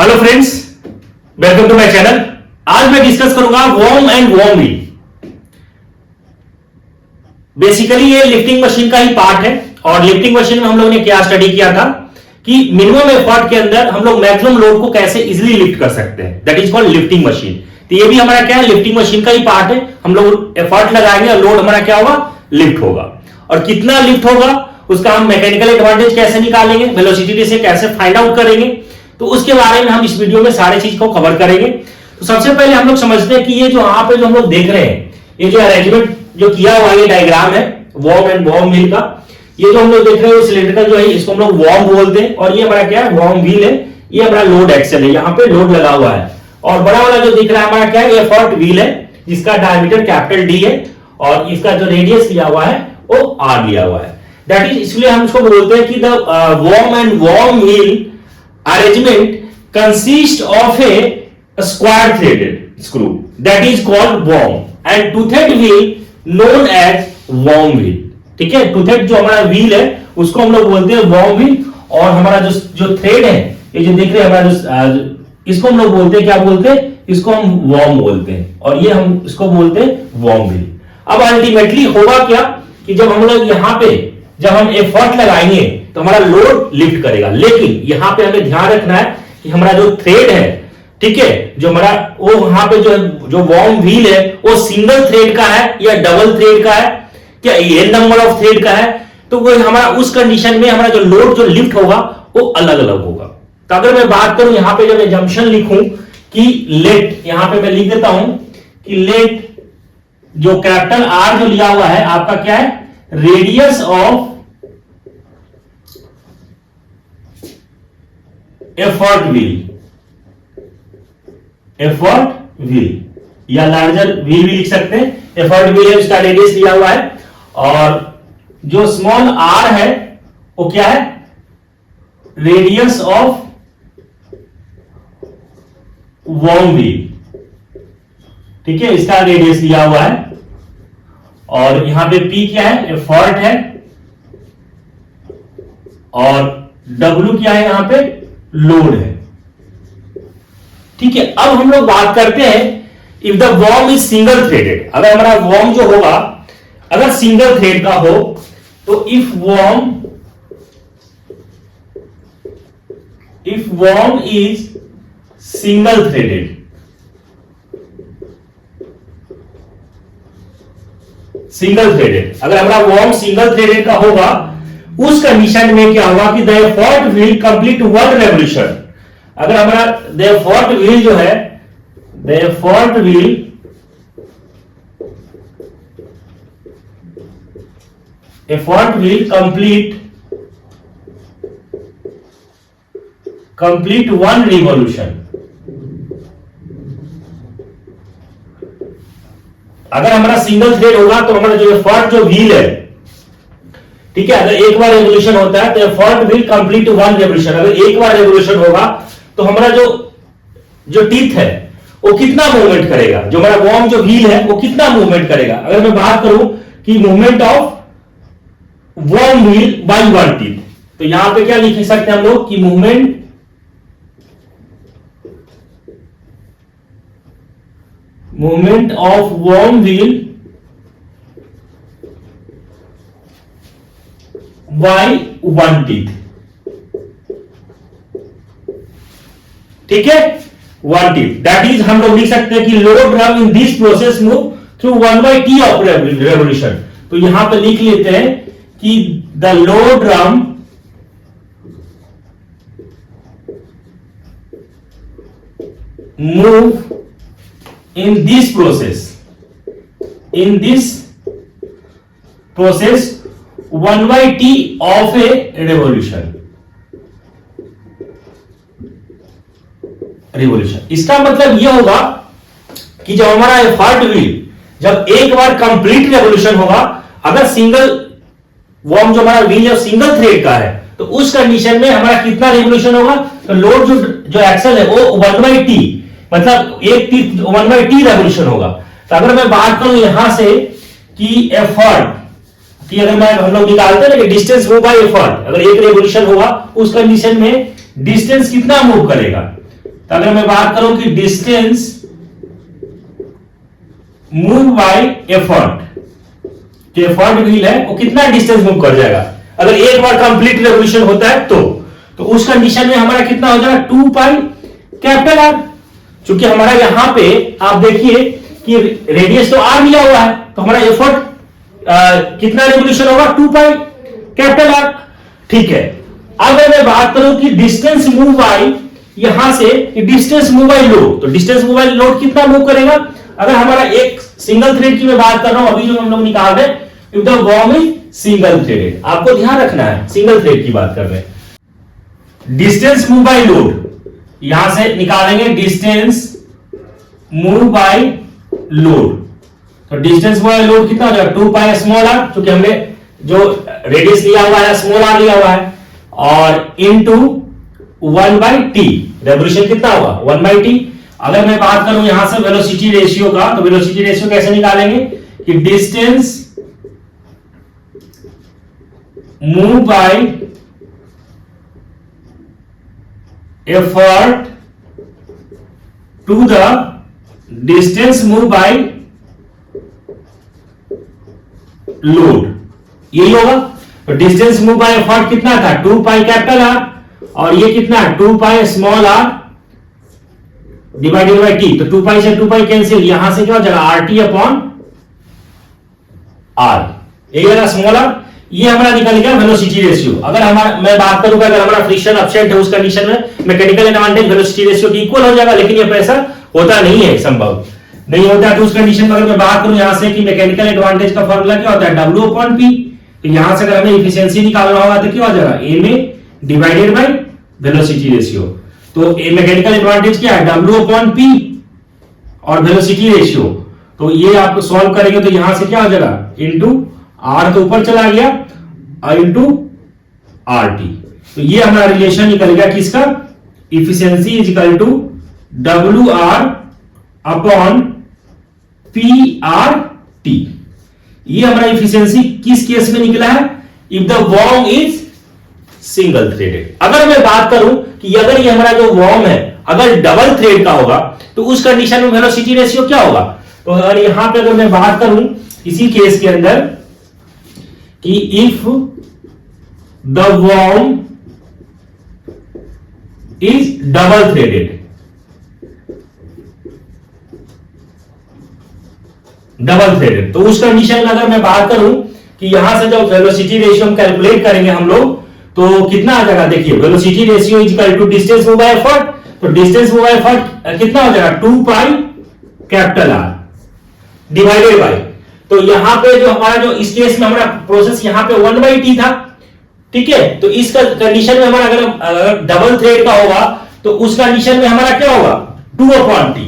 Hello friends, welcome to my channel. आज मैं discuss करूंगा worm and worm wheel. Basically ये लिफ्टिंग मशीन का ही पार्ट है और लिफ्टिंग मशीन में हम लोगों ने क्या स्टडी किया था कि मिनिमम एफर्ट के अंदर हम लोग मैक्सिमम लोड को कैसे इजीली लिफ्ट कर सकते हैं। That is called lifting machine. तो ये भी हमारा क्या है, लिफ्टिंग मशीन का ही पार्ट है। हम लोग एफर्ट लगाएंगे और लोड हमारा क्या होगा, लिफ्ट होगा। और कितना लिफ्ट होगा उसका हम मैकेनिकल एडवांटेज कैसे निकालेंगे, वेलोसिटी से कैसे फाइंड आउट करेंगे, तो उसके बारे में हम इस वीडियो में सारे चीज को कवर करेंगे। तो सबसे पहले हम लोग समझते हैं कि ये जो यहाँ पे जो हम लोग देख रहे हैं, ये जो अरेंजमेंट जो किया हुआ ये डायग्राम है वॉर्म एंड वॉर्म व्हील का। ये जो हम लोग देख रहे हैं सिलेंड्रिकल जो है इसको हम लोग वॉर्म बोलते हैं और ये हमारा क्या है, वॉर्म व्हील है। ये हमारा लोड एक्सेल है, यहाँ पे लोड लगा हुआ है। और बड़ा वाला जो दिख रहा है हमारा क्या है, एफर्ट व्हील है जिसका डायमीटर कैपिटल डी है और इसका जो रेडियस लिया हुआ है वो आर लिया हुआ है। दैट इज, इसलिए हम इसको बोलते हैं कि the worm and worm wheel arrangement consists of a square threaded screw that is called worm and toothed wheel known as worm wheel। ठीक है, toothed जो हमारा व्हील है उसको हम लोग बोलते हैं worm wheel और हमारा जो थ्रेड है ये जो देख रहे हैं हमारा इसको हम लोग बोलते हैं, क्या बोलते हैं, इसको हम worm बोलते हैं और ये हम इसको बोलते हैं worm wheel। अब अल्टीमेटली होगा क्या कि जब हम लोग यहाँ पे जब हम एफर्ट लगाएंगे तो हमारा लोड लिफ्ट करेगा। लेकिन यहां पे हमें ध्यान रखना है कि हमारा जो थ्रेड है, ठीक है, जो हमारा वो वहां पे जो वॉर्म व्हील है वो सिंगल थ्रेड का है या डबल थ्रेड का है, क्या एन नंबर ऑफ थ्रेड का है, तो वो हमारा उस कंडीशन में हमारा जो लोड जो लिफ्ट होगा वो अलग अलग होगा। तो अगर मैं बात करूं यहां पे जब एजम्पशन लिखूं कि लेट, यहां पे मैं लिख देता हूं कि लेट जो कैपिटल आर जो लिया हुआ है आपका क्या है, रेडियस ऑफ एफर्ट व्हील या लार्जर व्हील भी लिख सकते हैं। एफर्ट व्हील है, उसका रेडियस दिया हुआ है और जो स्मॉल आर है वो क्या है, रेडियस ऑफ वॉर्म व्हील। ठीक है, इसका रेडियस दिया हुआ है और यहां पे पी क्या है, एफर्ट है और डब्ल्यू क्या है, यहां पे लोड है। ठीक है, अब हम लोग बात करते हैं if the worm is single threaded. अगर हमारा वॉर्म जो होगा अगर सिंगल थ्रेड का हो तो if worm is single threaded, अगर हमारा वॉर्म सिंगल थ्रेडेड का होगा उस कंडीशन में क्या होगा कि the effort wheel complete one revolution. अगर हमारा द एफर्ट व्हील जो है, the effort wheel complete one revolution. अगर हमारा सिंगल थ्रेड होगा तो हमारा जो एफर्ट जो व्हील है, ठीक है, अगर एक बार रेवोल्यूशन होता है तो effort wheel complete one revolution. अगर एक बार रेवोल्यूशन होगा तो हमारा जो टीथ है वो कितना मूवमेंट करेगा, जो हमारा वॉर्म जो व्हील है वो कितना मूवमेंट करेगा। अगर मैं बात करूं कि movement of warm wheel by one teeth, तो यहां पे क्या लिख सकते हैं हम लोग कि movement of warm wheel by one teeth. ठीक है, वन टीथ, दैट इज हम लोग लिख सकते हैं कि load drum in this process move through one by T of revolution. तो यहां पे लिख लेते हैं कि the load drum move in this process one by T of A revolution. इसका मतलब यह होगा कि जब हमारा एफर्ट व्हील जब एक बार कंप्लीट रेवोल्यूशन होगा, अगर सिंगल वॉर्म जो हमारा व्हील है सिंगल थ्रेड का है तो उस कंडीशन में हमारा कितना रेवोल्यूशन होगा, तो लोड जो एक्सल है वो वन बाई टी, मतलब एक T one by T revolution होगा। तो अगर मैं बात करूं यहां से कि एफर्ट कि अगर मैं हम लोग निकालते हैं ना कि डिस्टेंस मूव बाय एफर्ट, अगर एक रेवोल्यूशन होगा उस कंडीशन में डिस्टेंस कितना मूव करेगा, तो अगर मैं बात करूं कि डिस्टेंस मूव बाय एफर्ट, जो एफर्ट व्हील है वो कितना डिस्टेंस मूव कर जाएगा अगर एक बार कंप्लीट रेवोल्यूशन होता है तो उस कंडीशन में हमारा कितना हो जाएगा 2 पाई कैपिटल आर। चूंकि हमारा यहां पे आप देखिए कि रेडियस तो आर लिया हुआ है, तो हमारा एफर्ट कितना रेवोल्यूशन होगा 2 पाई कैपिटल आर। ठीक है, अब मैं बात करूं कि डिस्टेंस मूव बाय, यहां से डिस्टेंस मूव बाय लोड, तो डिस्टेंस मूव बाय लोड कितना मूव करेगा अगर हमारा एक सिंगल थ्रेड की मैं बात कर रहा हूं, अभी जो हम लोग निकाल रहे हैं if the worm is single threaded, आपको ध्यान रखना है सिंगल थ्रेड की बात कर रहे हैं। डिस्टेंस मूव बाय लोड यहां से निकालेंगे डिस्टेंस मूव बाय लोड, तो डिस्टेंस मूव बाय लोड कितना हो जाएगा 2 पाई स्मॉल आर, क्योंकि हमने जो रेडियस लिया हुआ है स्मॉल आर लिया हुआ है, और इनटू 1/t, रेवोल्यूशन कितना होगा 1/t। अगर मैं बात करूं यहां से वेलोसिटी रेशियो का, तो वेलोसिटी रेशियो कैसे निकालेंगे कि distance move by effort to the distance move by load, यही होगा। तो डिस्टेंस मूव बाय एफर्ट कितना था 2 पाई कैपिटल आर, और ये कितना है 2 pi small are divided by T, तो 2 पाई से 2 पाई कैंसिल, यहां से क्या हो जाएगा आर टी अपॉन आर, यही स्मॉल आर। ये हमारा निकल गया वेलोसिटी रेशियो। अगर मैं बात करूंगा अगर हमारा फ्रिक्शन अपसेट है उस कंडीशन में मैकेनिकल एडवांटेज वेलोसिटी रेशियो की इक्वल हो जाएगा, लेकिन ये ऐसा होता नहीं है, संभव नहीं होता है। तो उस कंडीशन में अगर मैं बात करूं यहां से कि मैकेनिकल एडवांटेज का फॉर्मूला क्या होता है W अपॉन P, तो यहां से अगर हमें इफिशियंसी निकालना होगा तो क्या हो जाएगा A में डिवाइडेड बाय वेलोसिटी रेशियो। तो मैकेनिकल एडवांटेज क्या है W अपॉन P और वेलोसिटी रेशियो, तो ये आप सॉल्व करेंगे तो यहां से क्या हो जाएगा इनटू R तो ऊपर चला गया इंटू RT, तो ये हमारा रिलेशन निकल गया किसका, efficiency is equal to WR upon PRT। ये हमारा इफिशियंसी किस केस में निकला है if the worm is single threaded. अगर मैं बात करूं कि अगर ये हमारा जो वर्म है अगर डबल थ्रेड का होगा तो उस कंडीशन में वेलोसिटी रेशियो क्या होगा। तो अगर यहां पे अगर मैं बात करूं इसी केस के अंदर कि if the worm is double threaded, तो उस कंडीशन में अगर मैं बात करूं कि यहां से जब वेलोसिटी रेशियो हम कैलकुलेट करेंगे हम लोग तो कितना आ जाएगा, देखिए velocity ratio is equal to distance move by effort, तो डिस्टेंस मूव बाय एफर्ट कितना हो जाएगा 2 pi capital R divided by, तो यहां पे जो हमारा जो इस केस में हमारा प्रोसेस यहां पे 1/t था, ठीक है। तो इस कंडीशन में हमारा अगर डबल थ्रेड का होगा तो उस कंडीशन में हमारा क्या होगा 2/t,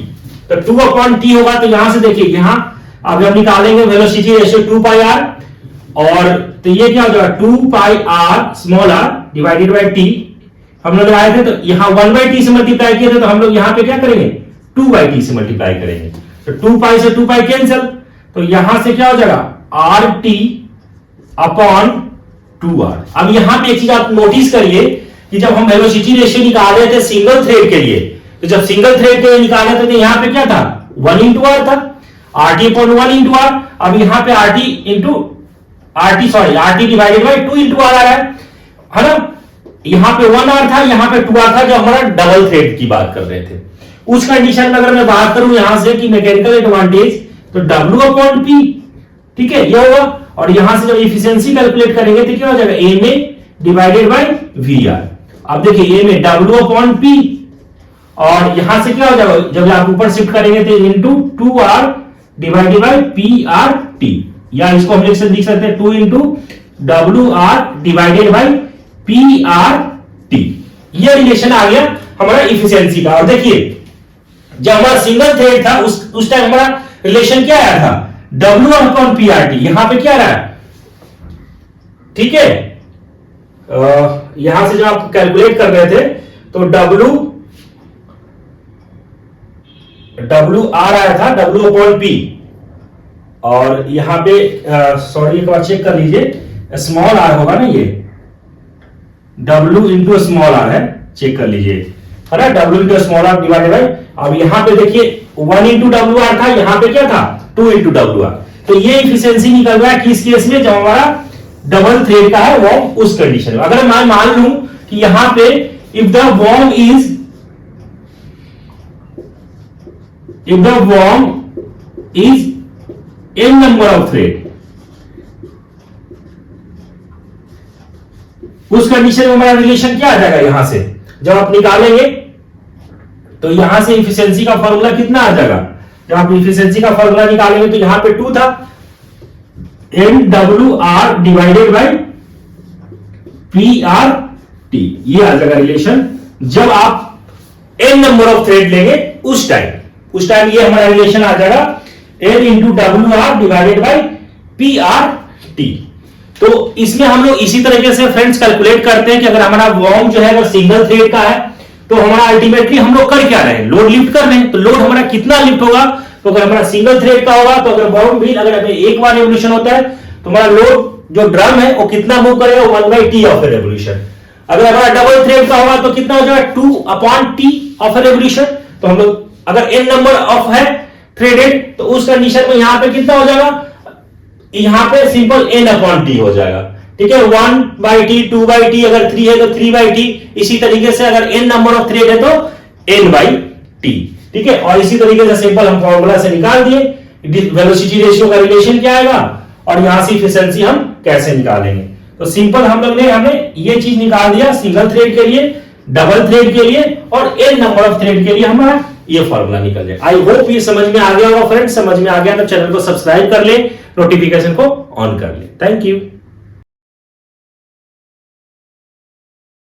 तो 2/t होगा। तो यहां से देखिए यहां अब हम निकालेंगे वेलोसिटी रेशियो 2 पाई आर, और तो ये क्या हो जाएगा 2 pi R small are divided by T, हम लोग आए थे तो यहां 1/t से मल्टीप्लाई किए थे, तो हम लोग यहां पे क्या करेंगे 2/t से मल्टीप्लाई करेंगे, तो 2 पाई से 2 पाई कैंसिल, तो यहां से क्या हो जाएगा RT अपॉन 2R। अब यहां पे एक चीज आप नोटिस करिए कि जब हम वेलोसिटी रेशियो निकाल रहे थे सिंगल थ्रेड के लिए, तो जब सिंगल थ्रेड के लिए निकाल रहे थे तो यहां पे क्या था 1 into R था, RT अपॉन 1 into R। अब यहां पे RT divided by 2 into R आ रहा है ना। यहां पे 1R था, यहां पे 2R था, जो हमारा डबल थ्रेड की बात कर रहे थे। उस कंडीशन में अगर मैं बात करूं यहां से कि मैकेनिकल एडवांटेज तो W अपॉन P, ठीक है, ये होगा। और यहां से जब इफिशियंसी कैलकुलेट करेंगे तो क्या हो जाएगा A में डिवाइडेड बाय VR। अब देखिए A में W अपॉन P, और यहां से क्या हो जाएगा जब आप ऊपर शिफ्ट करेंगे तो into 2R divided by PRT, या इसको हम लिख सकते हैं 2 into WR divided by PRT। ये रिलेशन आ गया हमारा इफिशियंसी का। और देखिए जब हमारा सिंगल थ्रेड था उस टाइम हमारा रिलेशन क्या आया था W अपॉन PRT, यहां पे क्या रहा है, ठीक है। यहां से जब आप कैलकुलेट कर रहे थे तो W R आया था W अपॉन P, और यहां पे सॉरी एक बार चेक कर लीजिए स्मॉल r होगा ना, ये W इंटू स्मॉल r है, चेक कर लीजिए। है ना, W into small are divided by, अब यहां पे देखिए 1 इंटू डब्ल्यू आर था, यहां पे क्या था 2 इंटू डब्ल्यू आर। तो ये इफिशियंसी निकल रहा है किस केस में, जब हमारा डबल थ्रेड का है वो उस कंडीशन में। अगर मैं मान लूं कि यहां पे if the worm is n number of thread, उस कंडीशन में हमारा रिलेशन क्या आ जाएगा, यहां से जब आप निकालेंगे तो यहां से इफिशियंसी का फॉर्मूला कितना आ जाएगा, जब आप इफिशियंसी का फॉर्मूला निकालेंगे तो यहां पे 2 था, NWR डिवाइडेड बाय PRT, ये आ जाएगा रिलेशन जब आप n नंबर ऑफ थ्रेड लेंगे उस टाइम ये हमारा रिलेशन आ जाएगा N into WR divided by PRT। तो इसमें हम लोग इसी तरीके से फ्रेंड्स कैलकुलेट करते हैं कि अगर हमारा वर्म जो है अगर सिंगल थ्रेड का है तो हमारा अल्टीमेटली हम लोग कर क्या रहे हैं, लोड लिफ्ट कर रहे हैं। तो लोड हमारा कितना लिफ्ट होगा, तो अगर हमारा सिंगल थ्रेड का होगा तो अगर वर्म व्हील अगर एक बार रेवोल्यूशन होता है तो हमारा लोड जो ड्रम है वो कितना मूव करेगा, 1/t ऑफ ए रेवोल्यूशन। अगर हमारा डबल थ्रेड का होगा तो कितना हो जाएगा 2/t ऑफ ए रेवोल्यूशन। तो हम लोग अगर n नंबर ऑफ है थ्रेडेड तो उस कंडीशन में यहां पे कितना हो जाएगा, यहां पे सिंपल n/t हो जाएगा, ठीक है। 1/t 2/t, अगर 3 है तो 3/t, इसी तरीके से अगर n नंबर ऑफ थ्रेड है तो n/t, ठीक है। और इसी तरीके से सिंपल हम फॉर्मूला से निकाल दिए वेलोसिटी रेशियो का रिलेशन क्या आएगा और यहां से एफिशिएंसी हम कैसे निकालेंगे। तो सिंपल हम लोग ने हमें ये चीज निकाल दिया सिंगल थ्रेड के लिए, डबल थ्रेड के लिए और n नंबर ऑफ थ्रेड के लिए हमारा ये फॉर्मूला निकल जाए। आई होप ये समझ में आ गया होगा फ्रेंड्स, समझ में आ गया तो चैनल को सब्सक्राइब कर ले, नोटिफिकेशन को ऑन कर ले। Thank you.